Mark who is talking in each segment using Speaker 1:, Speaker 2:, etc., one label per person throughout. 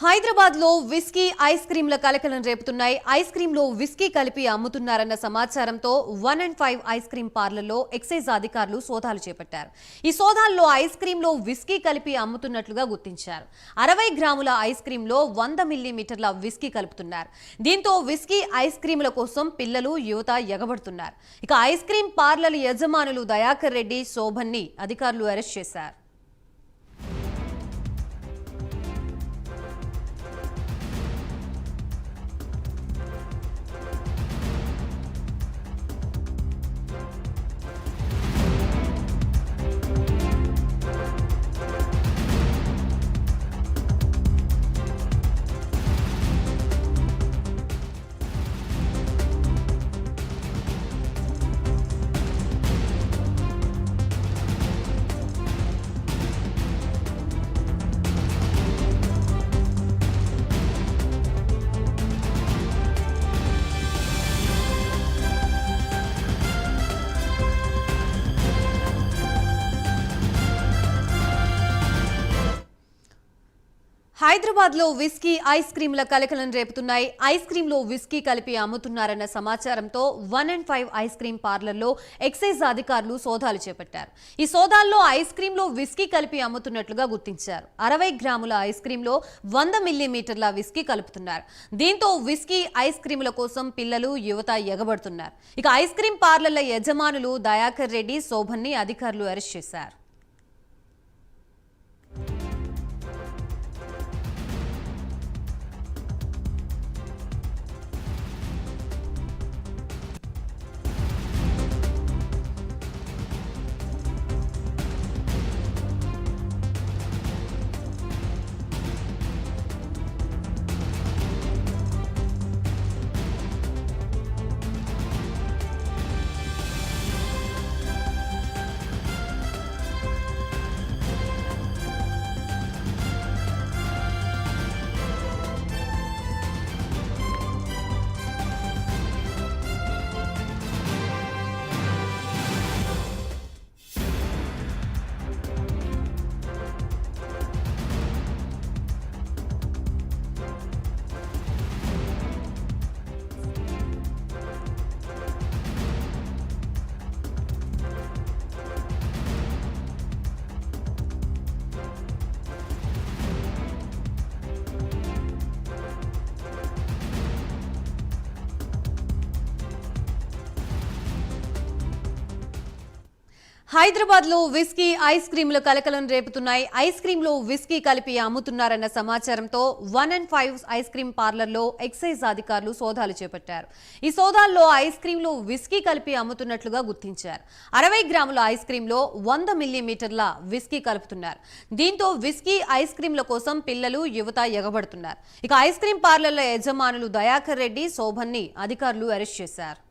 Speaker 1: హైదరాబాద్ లో whisky ice క్రీంల కలకలం రేపుతున్నాయి. Ice cream లో విస్కీ కలిపి అమ్ముతున్నారన్న సమాచారంతో 1 and 5 ఐస్ క్రీం పార్లర్లో ఎక్సైజ్ అధికారులు సోదాలు చేపట్టారు. ఈ సోదాల్లో ఐస్ క్రీమ్ లో విస్కీ కలిపి అమ్ముతున్నట్లుగా గుర్తించారు. 60 గ్రాముల ఐస్ క్రీమ్ లో 100 మిల్లీమీటర్ల విస్కీ కలుపుతున్నారు. దీంతో విస్కీ ఐస్ క్రీంల కోసం పిల్లలు, యువత ఎగబడుతున్నారు. ఇక ఐస్ క్రీం పార్లర్ యజమానులు దయాకర్ రెడ్డి, శోభన్ని అధికారులు అరెస్ట్ చేశారు. హైదరాబాద్ లో విస్కీ ఐస్ క్రీంల కలకలం రేపుతున్నాయి. ఐస్ క్రీమ్ లో విస్కీ కలిపి అమ్ముతున్నారన్న సమాచారంతో 1 and 5 ఐస్ క్రీం పార్లర్లో ఎక్సైజ్ అధికారులు సోదాలు చేపట్టారు. ఈ సోదాల్లో ఐస్ క్రీమ్ లో విస్కీ కలిపి అమ్ముతున్నట్లుగా గుర్తించారు. 60 గ్రాముల ఐస్ క్రీమ్ లో 100 మిల్లీమీటర్ల విస్కీ కలుపుతున్నారు. దీంతో విస్కీ ఐస్ క్రీముల కోసం పిల్లలు, యువత ఎగబడుతున్నారు. ఇక ఐస్ క్రీం పార్లర్ల యజమానులు దయాకర్ రెడ్డి, శోభన్ని అధికారులు అరెస్ట్ చేశారు. హైదరాబాద్ లో విస్కీ ఐస్ క్రీంల కలకలం రేపుతున్నాయి. ఐస్ క్రీమ్ లో విస్కీ కలిపి అమ్ముతున్నారన్న సమాచారంతో 1 and 5 ఐస్ క్రీం పార్లర్లో ఎక్సైజ్ అధికారులు సోదాలు చేపట్టారు. ఈ సోదాల్లో ఐస్ క్రీమ్ లో విస్కీ కలిపి అమ్ముతున్నట్లుగా గుర్తించారు. 60 గ్రాముల ఐస్ క్రీమ్ లో 100 మిల్లీమీటర్ల విస్కీ కలుపుతున్నారు. దీంతో విస్కీ ఐస్ క్రీంల కోసం పిల్లలు, యువత ఎగబడుతున్నారు. ఇక ఐస్ క్రీం పార్లర్ల యజమానులు దయాకర్ రెడ్డి, శోభన్ని అధికారులు అరెస్ట్ చేశారు.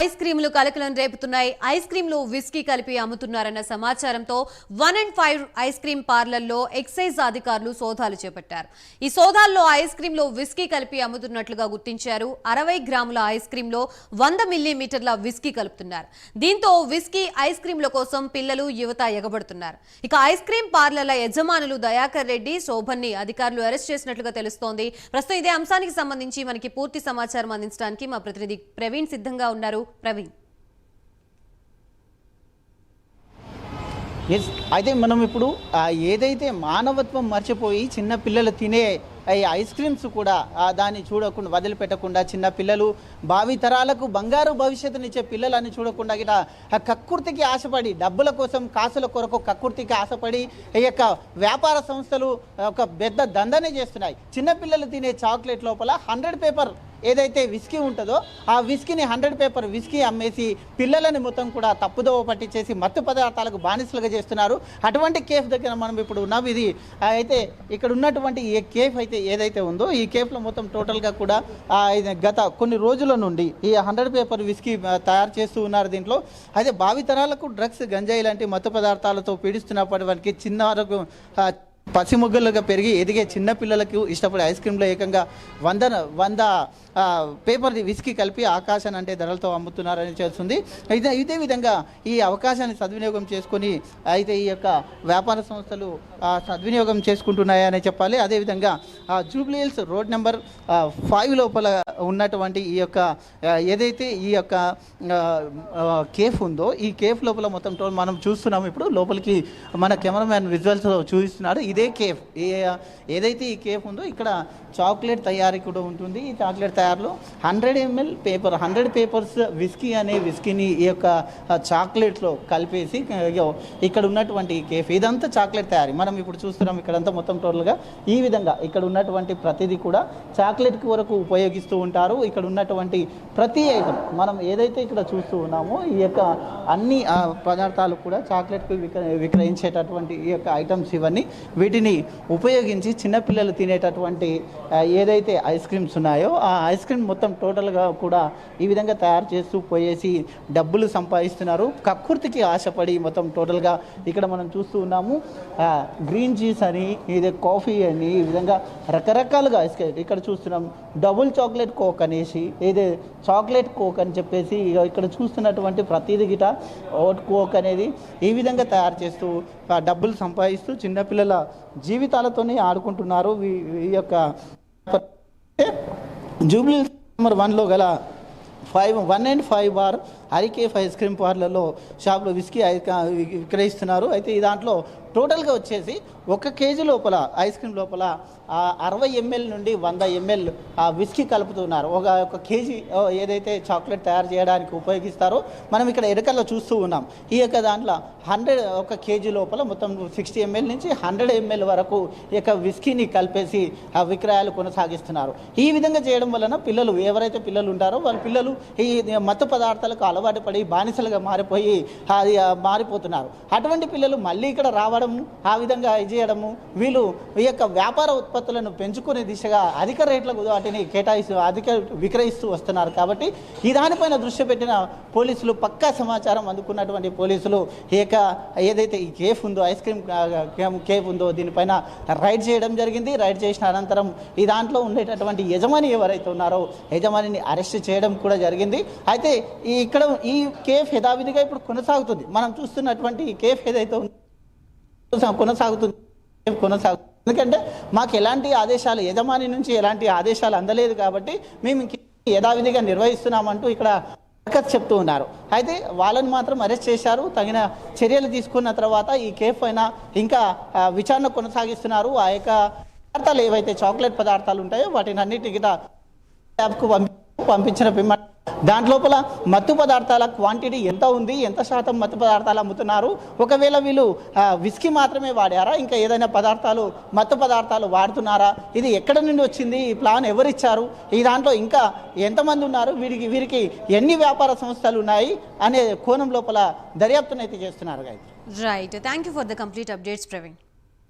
Speaker 1: ఐస్ క్రీములు కలకలం రేపుతున్నాయి. ఐస్ క్రీమ్ లో విస్కీ కలిపి అమ్ముతున్నారన్న సమాచారంతో 1 and 5 ఐస్ క్రీం పార్లర్లో ఎక్సైజ్ అధికారులు సోదాలు చేపట్టారు. ఈ సోదాల్లో ఐస్ క్రీమ్ లో విస్కీ కలిపి అమ్ముతున్నట్లుగా గుర్తించారు. 60 గ్రాముల ఐస్ క్రీమ్ లో 100 మిల్లీమీటర్ల విస్కీ కలుపుతున్నారు. దీంతో విస్కీ ఐస్ క్రీంల కోసం పిల్లలు, యువత ఎగబడుతున్నారు. ఇక ఐస్ క్రీం పార్లర్ల యజమానులు దయాకర్ రెడ్డి, శోభన్ని అధికారులు అరెస్ట్ చేసినట్లుగా తెలుస్తోంది. ప్రస్తుతం ఇదే అంశానికి సంబంధించి మనకి పూర్తి సమాచారం అందించడానికి మా ప్రతినిధి ప్రవీణ్ సిద్ధంగా ఉన్నారు. ప్రవీణ్.
Speaker 2: ఎస్, అయితే మనం ఇప్పుడు ఏదైతే మానవత్వం మర్చిపోయి చిన్న పిల్లలు తినే ఈ ఐస్ క్రీమ్స్ కూడా దాన్ని చూడకుండా వదిలిపెట్టకుండా చిన్న పిల్లలు భావి తరాలకు బంగారు భవిష్యత్తునిచ్చే పిల్లలని చూడకుండా గిట కక్కుర్తికి ఆశపడి డబ్బుల కోసం కాసుల కొరకు కక్కుర్తికి ఆశపడి ఈ యొక్క వ్యాపార సంస్థలు ఒక పెద్ద దందనే చేస్తున్నాయి. చిన్నపిల్లలు తినే చాక్లెట్ లోపల 100 పేపర్ ఏదైతే విస్కీ ఉంటుందో ఆ విస్కీని 100 పేపర్ విస్కీ అమ్మేసి పిల్లలని మొత్తం కూడా తప్పుదోవ పట్టించేసి మత్తు పదార్థాలకు బానిసలుగా చేస్తున్నారు. అటువంటి కేఫ్ దగ్గర మనం ఇప్పుడు ఉన్నాం. ఇది అయితే ఇక్కడ ఉన్నటువంటి ఈ కేఫ్ అయితే ఏదైతే ఉందో ఈ కేఫ్లో మొత్తం టోటల్గా కూడా గత కొన్ని రోజుల నుండి ఈ 100 పేపర్ విస్కీ తయారు చేస్తూ ఉన్నారు. దీంట్లో అయితే భావితరాలకు డ్రగ్స్ గంజాయి లాంటి మత్తు పదార్థాలతో పీడిస్తున్నప్పటికీ చిన్న వరకు పసిమొగ్గలుగా పెరిగి ఎదిగే చిన్నపిల్లలకు ఇష్టపడే ఐస్ క్రీమ్లో ఏకంగా 100 పేపర్ విస్కీ కలిపి ఆకాశాన్ని అంటే ధరలతో అమ్ముతున్నారని చేస్తుంది. అయితే ఇదే విధంగా ఈ అవకాశాన్ని సద్వినియోగం చేసుకొని అయితే ఈ యొక్క వ్యాపార సంస్థలు సద్వినియోగం చేసుకుంటున్నాయని చెప్పాలి. అదేవిధంగా జూబ్లీ హిల్స్ రోడ్ నెంబర్ 5 లోపల ఉన్నటువంటి ఈ యొక్క ఏదైతే ఈ యొక్క కేఫ్ ఉందో ఈ కేఫ్ లోపల మొత్తం మనం చూస్తున్నాం. ఇప్పుడు లోపలికి మన కెమెరామ్యాన్ విజువల్స్ చూపిస్తున్నాడు. ఇదే కేఫ్ ఏదైతే ఈ కేఫ్ ఉందో ఇక్కడ చాక్లెట్ తయారీ కూడా ఉంటుంది. ఈ చాక్లెట్ తయారీలో 100 ml పేపర్ 100 పేపర్స్ విస్కీ అనే విస్కీని ఈ యొక్క చాక్లెట్లో కలిపేసి ఇక్కడ ఉన్నటువంటి కేఫ్ ఇదంతా చాక్లెట్ తయారీ మనం ఇప్పుడు చూస్తున్నాం. ఇక్కడంతా మొత్తం టోటల్గా ఈ విధంగా ఇక్కడ ఉన్నటువంటి ప్రతిదీ కూడా చాక్లెట్ వరకు ఉపయోగిస్తూ ఉంటారు. ఇక్కడ ఉన్నటువంటి ప్రతి ఐటమ్ మనం ఏదైతే ఇక్కడ చూస్తూ ఉన్నామో ఈ యొక్క అన్ని పదార్థాలు కూడా చాక్లెట్కు విక్రయించేటటువంటి ఈ యొక్క ఐటమ్స్ ఇవన్నీ వీటిని ఉపయోగించి చిన్నపిల్లలు తినేటటువంటి ఏదైతే ఐస్ క్రీమ్స్ ఉన్నాయో ఆ ఐస్ క్రీమ్ మొత్తం టోటల్గా కూడా ఈ విధంగా తయారు చేస్తూ పోయేసి డబ్బులు సంపాదిస్తున్నారు. కక్కుర్తికి ఆశపడి మొత్తం టోటల్గా ఇక్కడ మనం చూస్తూ ఉన్నాము. గ్రీన్ జ్యూస్ అని ఇది కాఫీ అని ఈ విధంగా రకరకాలుగా ఐస్ క్రీమ్ ఇక్కడ చూస్తున్నాం. డబుల్ చాక్లెట్ కోక్ అనేసి ఇది చాక్లెట్ కోక్ అని చెప్పేసి ఇక్కడ చూస్తున్నటువంటి ప్రతిదీ గిట ఓట్ కోక్ అనేది ఈ విధంగా తయారు చేస్తూ డబ్బులు సంపాదిస్తూ చిన్నపిల్లల జీవితాలతోనే ఆడుకుంటున్నారు. ఈ యొక్క జూబ్లీ నెంబర్ 1లో గల 105 బార్ హరికేఫ్ ఐస్ క్రీమ్ పార్లర్లో షాప్లో విస్కీ విక్రయిస్తున్నారు. అయితే ఈ దాంట్లో టోటల్గా వచ్చేసి 1 కేజీ లోపల ఐస్ క్రీమ్ లోపల 60 ml నుండి 100 ml విస్కీ కలుపుతున్నారు. ఒక కేజీ ఏదైతే చాక్లెట్ తయారు చేయడానికి ఉపయోగిస్తారో మనం ఇక్కడ ఎడకల్లో చూస్తూ ఉన్నాం. ఈ యొక్క దాంట్లో 1 కేజీ లోపల మొత్తం 60 ml నుంచి 100 ml వరకు ఈ యొక్క విస్కీని కలిపేసి విక్రయాలు కొనసాగిస్తున్నారు. ఈ విధంగా చేయడం వలన పిల్లలు ఎవరైతే పిల్లలు ఉంటారో వాళ్ళ పిల్లలు ఈ మత్తు పదార్థాలకు అలవాటు పడి బానిసలుగా మారిపోతున్నారు. అటువంటి పిల్లలు మళ్ళీ ఇక్కడ రావడం ఆ విధంగా చేయడము వీళ్ళు ఈ యొక్క వ్యాపార ఉత్పత్తులను పెంచుకునే దిశగా అధిక రేట్లకు వాటిని విక్రయిస్తూ వస్తున్నారు. కాబట్టి ఈ దానిపైన దృష్టి పెట్టిన పోలీసులు పక్కా సమాచారం అందుకున్నటువంటి పోలీసులు ఏదైతే ఈ కేఫ్ ఉందో ఐస్ క్రీమ్ కేఫ్ ఉందో దీనిపైన రైడ్ చేయడం జరిగింది. రైడ్ చేసిన అనంతరం ఈ దాంట్లో ఉండేటటువంటి యజమాని ఎవరైతే ఉన్నారో యజమానిని అరెస్ట్ చేయడం కూడా జరిగింది. అయితే ఇక్కడ ఈ కేఫ్ యథావిధిగా ఇప్పుడు కొనసాగుతుంది. మనం చూస్తున్నటువంటి ఈ కేఫ్ ఏదైతే ఉందో కొనసాగుతుంది. ఎందుకంటే మాకు ఎలాంటి ఆదేశాలు యజమాని నుంచి ఎలాంటి ఆదేశాలు అందలేదు కాబట్టి మేము యథావిధిగా నిర్వహిస్తున్నామంటూ ఇక్కడ చెప్తూ ఉన్నారు. అయితే వాళ్ళని మాత్రం అరెస్ట్ చేశారు. తగిన చర్యలు తీసుకున్న తర్వాత ఈ కేఫ్ పైన ఇంకా విచారణ కొనసాగిస్తున్నారు. ఆ యొక్క పదార్థాలు ఏవైతే చాక్లెట్ పదార్థాలు ఉంటాయో వాటిని అన్నిటికీ ల్యాబ్కు పంపించిన పిమ్మట దాంట్లోపల మత్తు పదార్థాల క్వాంటిటీ ఎంత ఉంది, ఎంత శాతం మత్తు పదార్థాలు అమ్ముతున్నారు, ఒకవేళ వీళ్ళు విస్కీ మాత్రమే వాడారా, ఇంకా ఏదైనా మత్తు పదార్థాలు వాడుతున్నారా, ఇది ఎక్కడ నుండి వచ్చింది, ఈ ప్లాన్ ఎవరిచ్చారు, ఈ దాంట్లో ఇంకా ఎంతమంది ఉన్నారు, వీరికి ఎన్ని వ్యాపార సంస్థలు ఉన్నాయి అనే కోణం లోపల దర్యాప్తునైతే చేస్తున్నారు.
Speaker 1: Right, thank you for the complete updates Praveen.